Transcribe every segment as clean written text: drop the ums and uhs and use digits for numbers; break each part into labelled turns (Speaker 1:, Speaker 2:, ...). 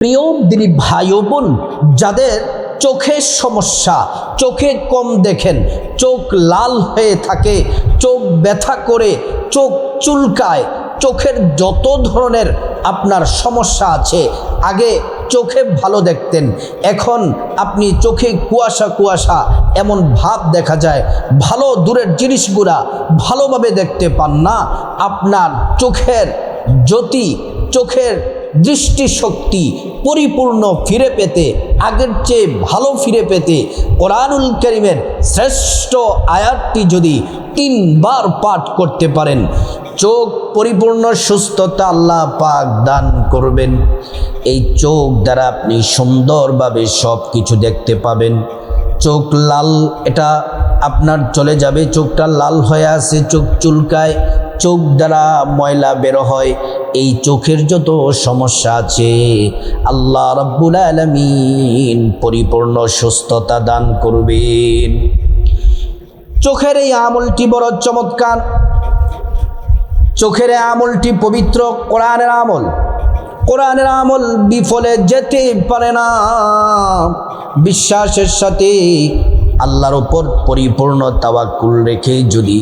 Speaker 1: প্রিয় দিনী ভাই ও বোন, যাদের চোখের সমস্যা, চোখে কম দেখেন, চোখ লাল হয়ে থাকে, চোখ ব্যথা করে, চোখ চুলকায়, চোখের যত ধরনের আপনার সমস্যা আছে, আগে চোখে ভালো দেখতেন, এখন আপনি চোখে কুয়াশা কুয়াশা এমন ভাব দেখা যায়, ভালো দূরের জিনিসগুলা ভালোভাবে দেখতে পান না। আপনার চোখের জ্যোতি, চোখের দৃষ্টিশক্তি পরিপূর্ণ ফিরে পেতে, আগের চেয়ে ভালো ফিরে পেতে কোরআনুল কারীমের শ্রেষ্ঠ আয়াতটি যদি 3 বার পাঠ করতে পারেন, চোখ পরিপূর্ণ সুস্থতা আল্লাহ পাক দান করবেন। এই চোখ দ্বারা আপনি সুন্দরভাবে সব কিছু দেখতে পাবেন। চোখ লাল, এটা আপনার চলে যাবে। চোখটা লাল হয়ে আছে, চোখ চুলকায়, চোখ দ্বারা ময়লা বের হয়, এই চোখের যত সমস্যা আছে আল্লাহ রাব্বুল আলামিন পরিপূর্ণ সুস্থতা দান করবেন। চোখের এই আমলটি বড় চমৎকার, চোখের আমলটি পবিত্র কোরআনের আমল। কোরআনের আমল বিফলে যেতে পারে না। বিশ্বাসের সাথে আল্লাহর উপর পরিপূর্ণ তাওয়াক্কুল রেখে যদি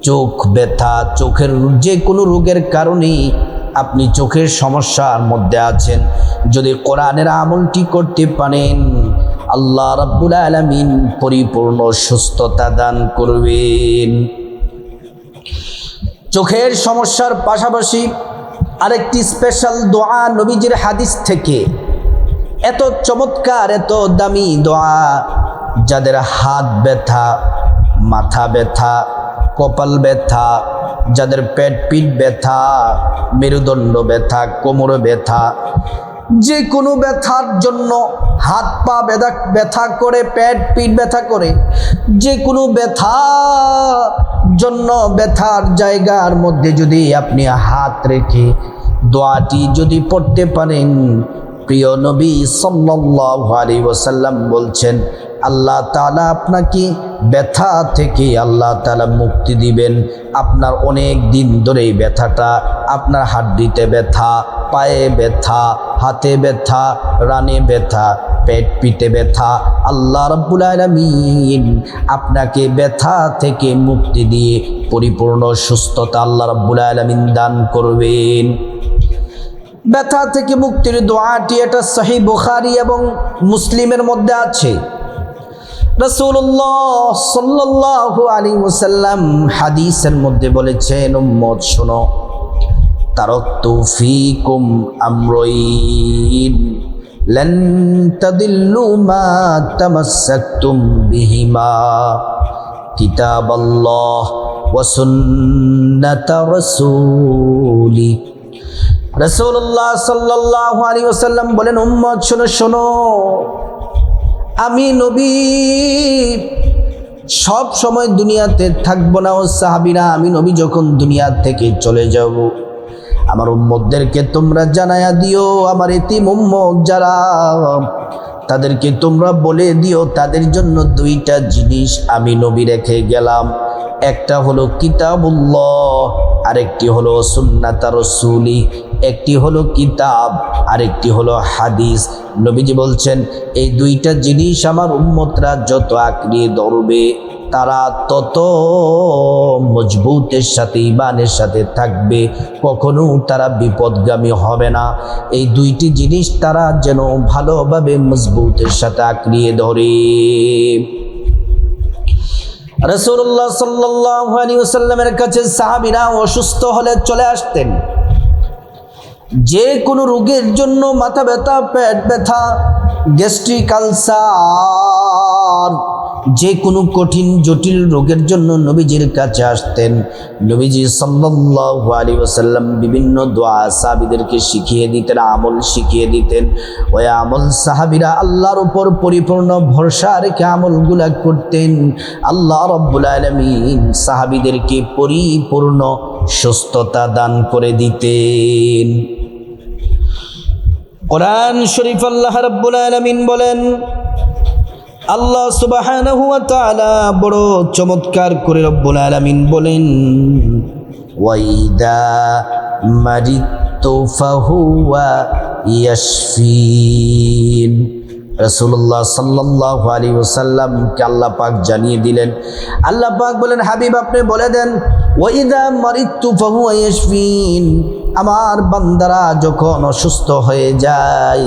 Speaker 1: চোখ ব্যথা, চোখের যে কোনো রোগের কারণে আপনি চোখের সমস্যার মধ্যে আছেন, যদি কোরআনের আমলটি করতে পারেন, আল্লাহ রাব্বুল আলামিন পরিপূর্ণ সুস্থতা দান করবেন। চোখের সমস্যার পাশাপাশি আরেকটি স্পেশাল দোয়া নবীজির হাদিস থেকে, এত চমৎকার, এত দামি দোয়া, যাদের হাত ব্যথা, মাথা ব্যথা, কপাল ব্যথা, যাদের পেট পিঠ ব্যথা, মেরুদণ্ড ব্যথা, কোমর ব্যথা, যে কোনো ব্যথার জন্য, হাত পা ব্যথা করে, পেট পিঠ ব্যথা করে, যে কোনো ব্যথার জন্য, ব্যথার জায়গার মধ্যে যদি আপনি হাত রেখে দোয়াটি যদি পড়তে পারেন, প্রিয় নবী সাল্লাল্লাহু আলাইহি ওয়াসাল্লাম বলছেন, আল্লাহ তাআলা আপনাকে ব্যথা থেকে আল্লাহ তাআলা মুক্তি দিবেন। আপনার অনেক দিন ধরে ব্যথাটা, আপনার হাড্ডিতে ব্যথা, পায়ে ব্যথা, হাতে ব্যথা, রানে ব্যথা, পেট পিঠে ব্যথা, আল্লাহ রাব্বুল আলামিন আপনাকে ব্যথা থেকে মুক্তি দিয়ে পরিপূর্ণ সুস্থতা আল্লাহ রাব্বুল আলামিন দান করবেন। ব্যথা থেকে মুক্তির দোয়াটি, এটা সহিহ বুখারী এবং মুসলিমের মধ্যে আছে। রাসূলুল্লাহ সাল্লাল্লাহু আলাইহি ওয়াসাল্লাম হাদিসের মধ্যে বলেছেন, উম্মত শোনো, তারাকতু ফীকুম আমরাইন লান তাদিল্লু মা তামাসসাকতুম বিহিমা কিতাবাল্লাহ ওয়া সুন্নাতা রাসূলি। রাসূলুল্লাহ সাল্লাল্লাহু আলাইহি ওয়াসাল্লাম বলেন, উম্মত শোনো শোনো, আমি নবী সব সময় দুনিয়াতে থাকবো না। ও সাহাবীরা, আমি নবী যখন দুনিয়া থেকে চলে যাব, আমার উম্মতদেরকে তোমরা জানায়া দিও, আমার এতিম উম্মত যারা, তাদেরকে তোমরা বলে দিও, তাদের জন্য 2টা জিনিস আমি নবী রেখে গেলাম। একটা হলো কিতাবুল্লাহ, আরেকটি হলো সুন্নাতা রাসূলি। একটি হলো কিতাব, আরেকটি হলো হাদিস। নবীজি বলছেন, এই 2টা জিনিস আমার উম্মতরা যত আঁকড়ে ধরবে, তারা তত মজবুতের সাথে, ঈমানের সাথে থাকবে, কখনো তারা বিপদগামী হবে না। এই 2টি জিনিস তারা যেন ভালোভাবে মজবুতের সাথে আঁকড়ে ধরে। রাসূলুল্লাহ সাল্লাল্লাহু আলাইহি ওয়াসাল্লামের কাছে সাহাবীরা অসুস্থ হলে চলে আসতেন। যে কোনো রোগের জন্য, মাথা ব্যথা, পেট ব্যথা, গ্যাস্ট্রিক আলসার, যে কোনো কঠিন জটিল রোগের জন্য নবীজির কাছে আসতেন। নবীজি সাল্লাল্লাহু আলাইহি ওয়াসাল্লাম বিভিন্ন দোয়া সাহাবীদেরকে শিখিয়ে দিতেন, আমল শিখিয়ে দিতেন। ওই আমল সাহাবীরা আল্লাহর উপর পরিপূর্ণ ভরসা রেখে আমলগুলা করতেন। আল্লাহ রাব্বুল আলামিন সাহাবীদেরকে পরিপূর্ণ সুস্থতা দান করে দিতেন। কোরআন শরীফ আল্লাহ রাব্বুল আলামিন বলেন, আল্লাহ সুবহানাহু ওয়া তাআলা বড় চমৎকার করে রব্বুল আলামিন বলেন, ওয়াইদা মারিতু ফাহুয়া ইয়াশফিন। রাসূলুল্লাহ সাল্লাল্লাহু আলাইহি ওয়াসাল্লামকে আল্লাহ পাক জানিয়ে দিলেন, আল্লাহ পাক বলেন হাবিব আপনি বলে দেন ওয়া ইযা মারিতু ফাহুয়া ইয়াশফিন, আমার বান্দারা যখন অসুস্থ হয়ে যায়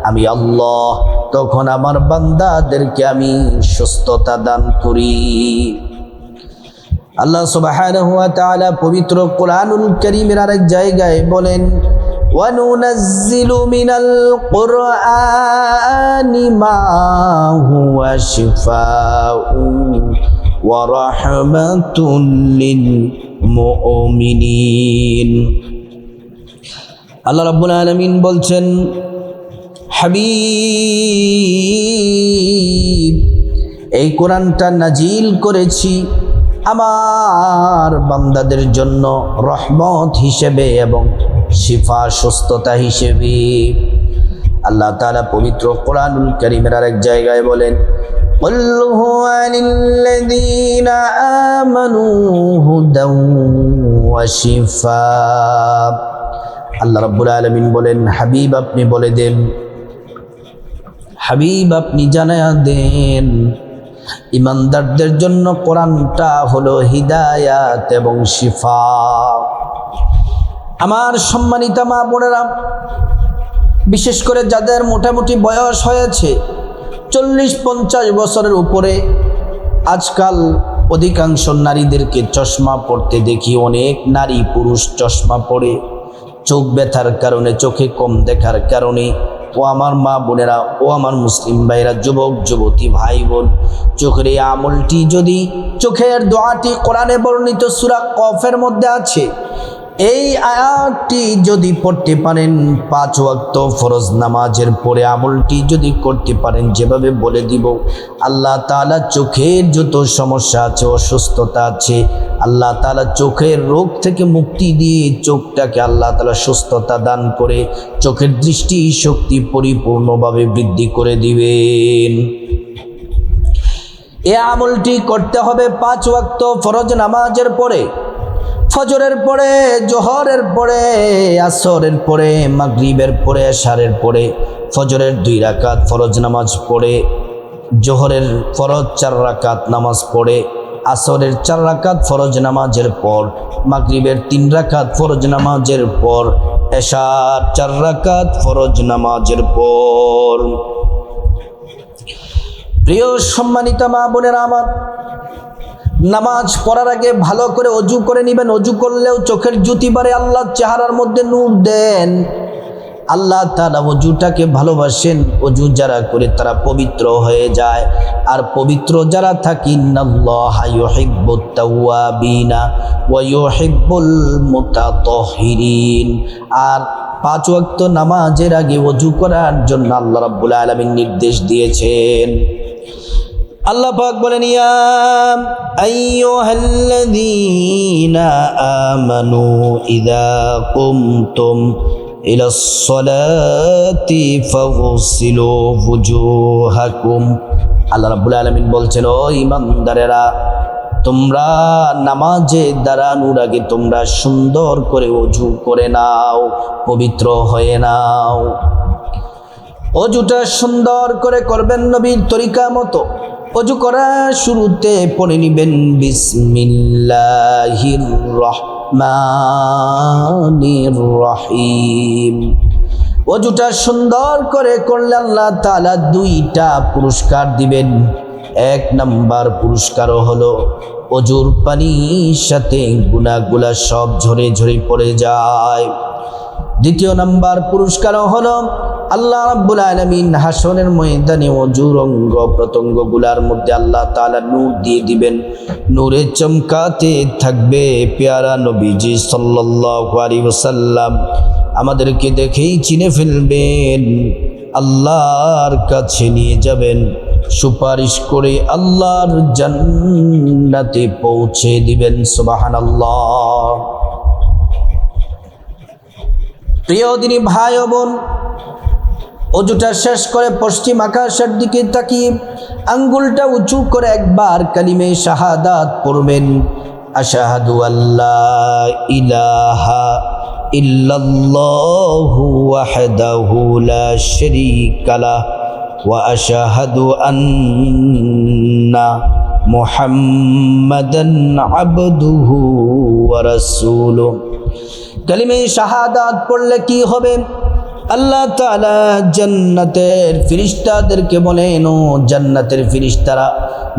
Speaker 1: আমি আল্লাহ তখন আমার বান্দাদেরকে আমি সুস্থতা দান করি। আল্লাহ সুবহানাহু ওয়া তাআলা পবিত্র কোরআনুল কারীমের আরেক জায়গায় বলেন ওয়া নুনাজ্জিলু মিনাল কুরআনি মা হুয়া শিফাউন ওয়া রাহমাতুল লিল মুমিনিন। আল্লাহ রাব্বুল আলামিন বলছেন হাবিব এই কোরআনটা নাজিল করেছি আমার বান্দাদের জন্য রহমত হিসেবে এবং শিফা সুস্থতা হিসেবে। আল্লাহ তাআলা পবিত্র কোরআনুল কারীমের আরেক জায়গায় বলেন কুল হুয়া লিল্লাযীনা আমানু হুদাও ওয়া শিফা। আল্লাহ রাব্বুল আলামিন বলেন হাবিব আপনি বলে দেন, হাবিব আপনি জানায়া দেন ইমানদারদের জন্য কোরআনটা হলো হিদায়াত এবং শিফা। আমার সম্মানিত মা বোনেরা, বিশেষ করে যাদের মোটামুটি বয়স হয়েছে 40-50 বছরের উপরে, আজকাল অধিকাংশ নারীদেরকে চশমা পড়তে দেখি। অনেক নারী পুরুষ চশমা পরে চোখ ব্যথার কারণে, চোখে কম দেখার কারণে। ও আমার মা বোনেরা, ও আমার মুসলিম ভাইরা, যুবক যুবতী ভাই বোন, চোখের এই আমলটি যদি, চোখের দোয়াটি কোরআনে বর্ণিত সূরা কফের মধ্যে আছে, এই আয়াতটি যদি পড়তে পারেন 5 ওয়াক্ত ফরজ নামাজের পরে আমলটি যদি করতে পারেন, যেভাবে বলে দিব, আল্লাহ তাআলা চোখের যত সমস্যা আছে, অসুস্থতা আছে, আল্লাহ তাআলা চোখের রোগ থেকে মুক্তি দিয়ে চোখটাকে আল্লাহ তাআলা সুস্থতা দান করে চোখের দৃষ্টি শক্তি পরিপূর্ণভাবে বৃদ্ধি করে দিবেন। এই আমলটি করতে হবে 5 ওয়াক্ত ফরজ নামাজের পরে, ফজরের পরে, জোহরের পরে, আসরের পরে, মাগরিবের পরে, এশারের পরে। ফজরের 2 রাকাত ফরজ নামাজ পড়ে, জোহরের ফরজ 4 রাকাত নামাজ পড়ে, আসরের 4 রাকাত ফরজ নামাজের পর, মাগরিবের 3 রাকাত ফরজ নামাজের পর, এশার 4 রাকাত ফরজ নামাজের পর। প্রিয় সম্মানিত মা বোনেরা আমার, নামাজ পড়ার আগে ভালো করে অজু করে নেবেন। অজু করলেও চোখের জ্যোতি বাড়ে, আল্লাহ চেহারার মধ্যে নূর দেন। আল্লাহ তাআলা অজুটাকে ভালোবাসেন। অজু যারা করে তারা পবিত্র হয়ে যায়। আর পবিত্র যারা থাকে, ইন্নাল্লাহা ইউহিব্বুত তাওয়াবিনা ওয়া ইউহিব্বুল মুতাতাহহিরিন। আর 5 ওয়াক্ত নামাজের আগে অজু করার জন্য আল্লাহ রাব্বুল আলামিন নির্দেশ দিয়েছেন। আল্লাহ পাক বলেন ইয়া আইয়ুহাল্লাযীনা আমানু ইযা কুমতুম ইলাস সালাতি ফাগসিলু ওয়ুজুহাকুম। আল্লাহ রাব্বুল আলামিন বলছেন ও ঈমানদারেরা, তোমরা নামাজে দাঁড়ানোর আগে তোমরা সুন্দর করে ওযু করে নাও, পবিত্র হয়ে নাও। ওযুটা সুন্দর করে করবেন নবীর তরিকা মতো। ওযু করার শুরুতে পড়ে নিবেন বিসমিল্লাহির রহমানির রহিম। ওযুটা সুন্দর করে করলে আল্লাহ তাআলা 2টা পুরস্কার দিবেন। 1 নাম্বার পুরস্কার হলো ওযুর পানির সাথে গুনাহগুলা সব ঝরে ঝরে পড়ে যায়। 2 নাম্বার পুরস্কার হলো আল্লাহ রাব্বুল আলামিন হাসরের ময়দানে ওযুর অঙ্গ প্রত্যঙ্গগুলার মধ্যে আল্লাহ তাআলা নূর দিয়ে দিবেন। নূরে চমকাতে থাকবে পেয়ারা নবীজি সাল্লাল্লাহু আলাইহি ওয়াসাল্লাম আমাদেরকে দেখেই চিনে ফেলবেন, আল্লাহর কাছে নিয়ে যাবেন, সুপারিশ করে আল্লাহর জান্নাতে পৌঁছে দিবেন। সুবহানাল্লাহ। প্রিয় দিনী ভাই ও বোন, ওযুটা শেষ করে পশ্চিম আকাশের দিকে তাকিয়ে আঙ্গুলটা উঁচু করে একবার কালিমে শাহাদাত পড়বেন। আশহাদু আল্লা ইলাহা ইল্লাল্লাহু ওয়াহদাহু লা শারীকা লাহ ওয়া আশহাদু আন্না মুহাম্মাদান আবদুহু ওয়া রাসূলুহু। কালিমে শাহাদাত পড়লে কি হবে? আল্লাহ তাআলা জান্নাতের ফেরেশতাদেরকে বলেন, ও জান্নাতের ফেরেশতারা,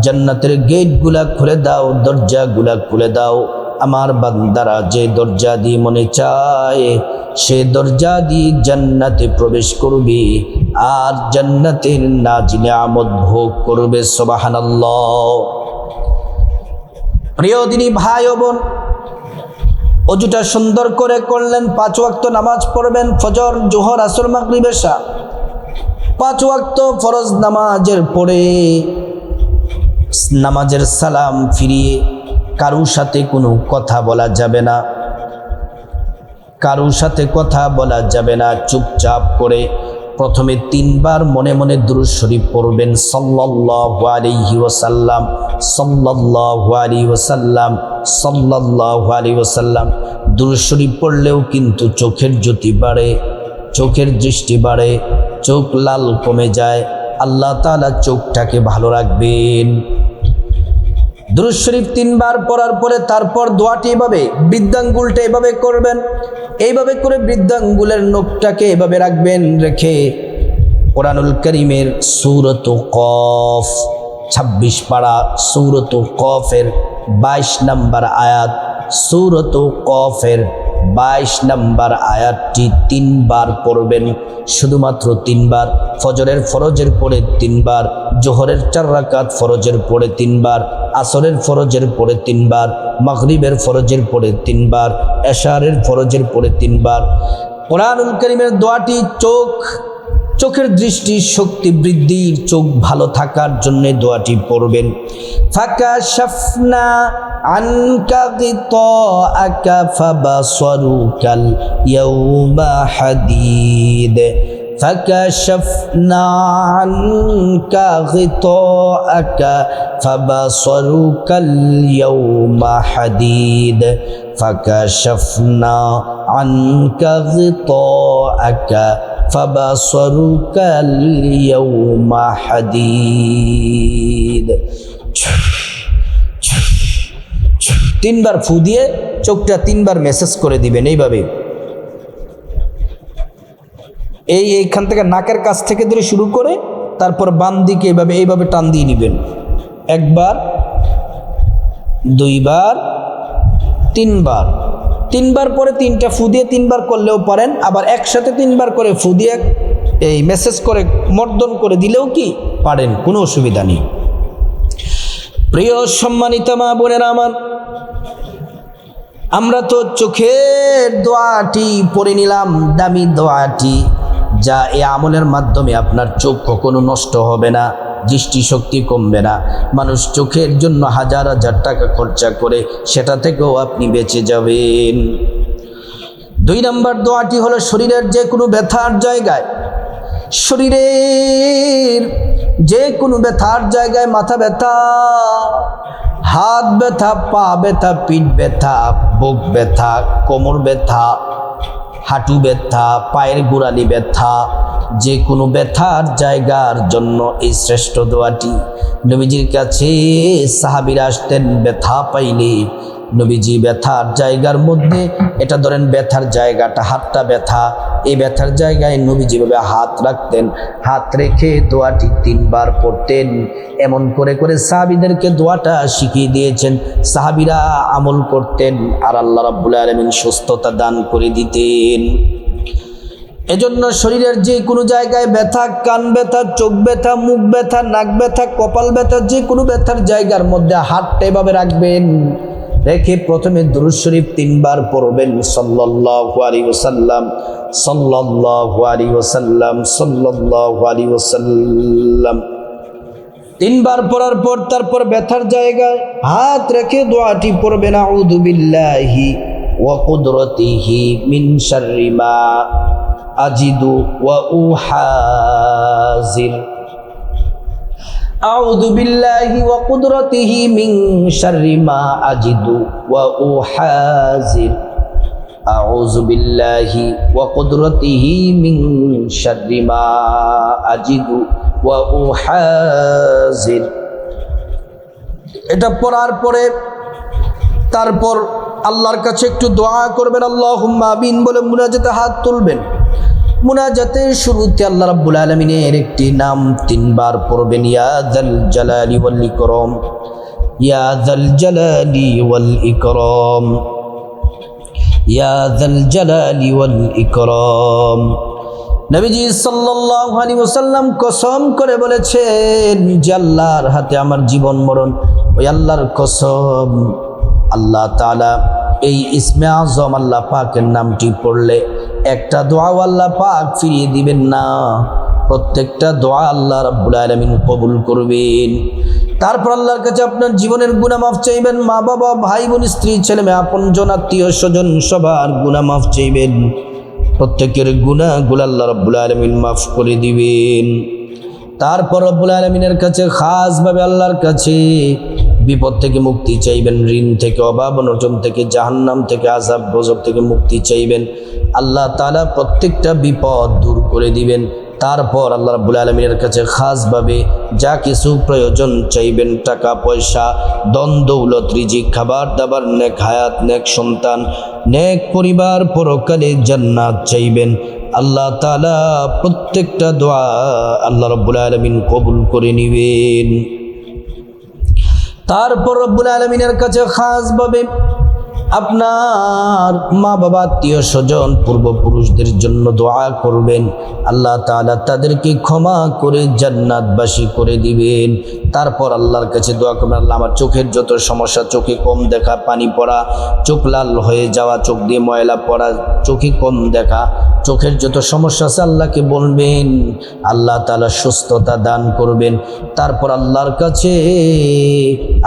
Speaker 1: জান্নাতের গেটগুলা খুলে দাও, দরজাগুলা খুলে দাও। আমার বান্দারা যে দরজা দিয়ে মনে চায় সে দরজা দিয়ে জান্নাতে প্রবেশ করবে আর জান্নাতের নাজিলে আমদ ভোগ করবে। সুবহানাল্লাহ। প্রিয় দিনী ভাই ও বোন, অজুটা সুন্দর করে করলেন, 5 ওয়াক্ত নামাজ পড়বেন, ফজর, জোহর, আসর, মাগরিব, এশা, 5 ওয়াক্ত ফরজ নামাজের পরে নামাজের সালাম ফিরিয়ে কারুর সাথে কোনো কথা বলা যাবে না, কারুর সাথে কথা বলা যাবে না। চুপচাপ করে প্রথমে 3 বার মনে মনে দুরূদ শরীফ পড়বেন, সাল্লাল্লাহু আলাইহি ওয়াসাল্লাম, সাল্লাল্লাহু আলাইহি ওয়াসাল্লাম, সাল্লাল্লাহু আলাইহি ওয়াসাল্লাম। দুরূদ শরীফ পড়লেও কিন্তু চোখের জ্যোতি বাড়ে, চোখের দৃষ্টি বাড়ে, চোখ লাল কমে যায়। আল্লাহ তাআলা চোখটাকে ভালো রাখবেন। দুরূদ শরীফ 3 বার পড়ার পরে তারপর দোয়াটি এভাবে, বৃদ্ধাঙ্গুলটা এভাবে করবেন, এইভাবে করে বৃদ্ধাঙ্গুলের নখটাকে এভাবে রাখবেন, রেখে কোরআনুল কারীমের সূরাত কফ 26 পারা সূরাত কফের 22 নম্বর আয়াত, সূরাত কফের 22 নম্বর আয়াতটি 3 বার পড়বেন, শুধুমাত্র 3 বার। ফজরের ফরজের পরে 3 বার, জোহরের 4 রাকাত ফরজের পরে 3 বার, আসরের ফরজের পরে 3 বার, মাগরিবের ফরজের পরে 3 বার, এশারের ফরজের পরে 3 বার। কোরআনুল কারীমের দোয়াটি চোখের দৃষ্টি শক্তি বৃদ্ধির, চোখ ভালো থাকার জন্য দোয়াটি পড়বেন। ফাকাশাফনা আনকা গিতাআকা ফাবাসরুকাল ইয়াউমা হাদীদ, ফাকাশাফনা আনকা গিতাআকা ফাবাসরুকাল ইয়াউমা হাদীদ, ফাকাশাফনা আনকা গিতাআকা ফাবাসরুকাল ইয়াউমা হাদীদ। 3 বার ফু দিয়ে চোখটা 3 বার মেসেজ করে দিবেন এইভাবে। এইখান থেকে নাকের কাছ থেকে ধরে শুরু করে তারপর বাম দিকে এইভাবে টান দিয়ে নেবেন। 1 বার, 2 বার, 3 বার। 3 বার পরে 3টা ফু দিয়ে 3 বার করলেও পারেন, আবার একসাথে 3 বার করে ফু দিয়ে এই মেসেজ করে মর্দন করে দিলেও কি পারেন, কোনো অসুবিধা নেই। প্রিয় সম্মানিত মা বোনেরা আমার, আমরা তো চোখের দোয়াটি পড়ে নিলাম, দামি দোয়াটি, যা এই আমলের মাধ্যমে আপনার চোখ কখনো নষ্ট হবে না, দৃষ্টিশক্তি কমবে না। মানুষ চোখের জন্য হাজার হাজার টাকা খরচা করে, সেটা থেকেও আপনি বেঁচে যাবেন। 2 নম্বর দোয়াটি হলো শরীরের যে কোনো ব্যথার জায়গায়, শরীরের যে কোনো ব্যথার জায়গায়, মাথা ব্যথা, হাত ব্যথা, পা ব্যথা, পিঠ ব্যথা, বুক ব্যথা, কোমর ব্যথা, হাঁটু ব্যথা, পায়ের গোড়ালি ব্যথা, যে কোনো ব্যথার জায়গার জন্য এই শ্রেষ্ঠ দোয়াটি। নবীজির কাছে সাহাবীরা আসতেন, ব্যথা পাইলে নবীজি ব্যথার জায়গার মধ্যে, এটা ধরেন ব্যথার জায়গাটা, হাতটা ব্যথা, এই ব্যথার জায়গায় নবীজি ভাবে হাত রাখতেন, হাত রেখে দোয়াটি 3 বার পড়তেন। এমন করে করে সাহাবীদেরকে দোয়াটা শিখিয়ে দিয়েছেন, সাহাবীরা আমল করতেন, আর আল্লাহ রাব্বুল আলামিন সুস্থতা দান করে দিতেন। এজন্য শরীরের যে কোনো জায়গায় ব্যথা, কান ব্যথা, চোখ ব্যথা, মুখ ব্যথা, নাক ব্যথা, কপাল ব্যথা, যে কোনো ব্যথার জায়গার মধ্যে হাতটা এভাবে রাখবেন, রেখে প্রথমে দুরূদ শরীফ 3 বার পড়বেন, সাল্লাল্লাহু আলাইহি ওয়াসাল্লাম, সাল্লাল্লাহু আলাইহি ওয়াসাল্লাম, সাল্লাল্লাহু আলাইহি ওয়াসাল্লাম। 3 বার পড়ার পর তারপর ব্যথার জায়গায় হাত রেখে দোয়াটি পড়বেন, আউযু বিল্লাহি ওয়া কুদরতিহি মিন শাররি মা আজিদু ওয়া উহাজির, আউযু বিল্লাহি ওয়া কুদরতিহি মিন শাররি মা আজিদু ওয়া উহাজির, আউযু বিল্লাহি ওয়া কুদরাতিহি মিন শাররি মা আজিদু ওয়া উহাজির। এটা পড়ার পরে তারপর আল্লাহর কাছে একটু দোয়া করবেন, আল্লাহুম্মা আমিন বলে মুনাজাতে হাত তুলবেন। মুনাজাতের শুরুতে আল্লাহ রাব্বুল আলামিনের একটি নাম 3 বার পড়বেন, ইয়া যাল জালালি ওয়াল ইকরাম, ইয়া যাল জালালি ওয়াল ইকরাম, ইয়া যাল জালালি ওয়াল ইকরাম। নবীজি সাল্লাল্লাহু আলাইহি ওয়াসাল্লাম কসম করে বলেছেন যে আল্লাহর হাতে আমার জীবন মরণ, ওই আল্লাহর কসম, আল্লাহ তাআলা এই ইসমে আজম আল্লাহ পাকের নামটি পড়লে একটা দোয়া আল্লাহ পাক ফিরিয়ে দিবেন না, প্রত্যেকটা দোয়া আল্লাহ রাব্বুল আলামিন কবুল করবেন। তারপর আল্লাহর কাছে আপনার জীবনের গুনাহ মাফ চাইবেন, মা বাবা ভাই বোন স্ত্রী ছেলে মেয়ে আপনজন আত্মীয় স্বজন সবার গুনাহ মাফ চাইবেন, প্রত্যেকের গুনাহগুলো আল্লাহ রাব্বুল আলামিন মাফ করে দিবেন। তারপর রব্বুল আলামিনের কাছে খাসভাবে আল্লাহর কাছে বিপদ থেকে মুক্তি চাইবেন, ঋণ থেকে, অভাব অনটন থেকে, জাহান্নাম থেকে, আযাব গজব থেকে মুক্তি চাইবেন। আল্লাহ তাআলা প্রত্যেকটা বিপদ দূর করে দিবেন। তারপর আল্লাহ রাব্বুল আলামিনের কাছে খাসভাবে যা কিছু প্রয়োজন চাইবেন, টাকা পয়সা, ধন দৌলত, রিজিক, খাবার দাবার, নেক হায়াত, নেক সন্তান, নেক পরিবার, পরকালে জান্নাত চাইবেন। আল্লাহ তাআলা প্রত্যেকটা দোয়া আল্লাহ রাব্বুল আলামিন কবুল করে নেবেন। তারপর রব্বুল আলামিনের কাছে খাসভাবে আপনার মা বাবা আত্মীয় স্বজন পূর্বপুরুষদের জন্য দোয়া করবেন, আল্লাহ তাআলা তাদেরকে ক্ষমা করে জান্নাতবাসী করে দিবেন। তারপর আল্লাহর কাছে দোয়া করবেন, আল্লাহ আমার চোখের যত সমস্যা, চোখে কম দেখা, পানি পড়া, চোখ লাল হয়ে যাওয়া, চোখ দিয়ে ময়লা পড়া, চোখে কম দেখা, চোখের যত সমস্যা আছে আল্লাহকে বলবেন, আল্লাহ তাআলা সুস্থতা দান করবেন। তারপর আল্লাহর কাছে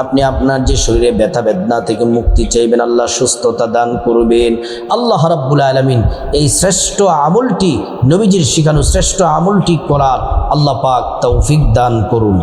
Speaker 1: আপনি আপনার যে শরীরে ব্যথা বেদনা থেকে মুক্তি চাইবেন, আল্লাহ সুস্থতা দান করবেন। আল্লাহ রাব্বুল আলামিন এই শ্রেষ্ঠ আমলটি, নবীজির শিখানো শ্রেষ্ঠ আমলটি করার আল্লাহ পাক তৌফিক দান করুন।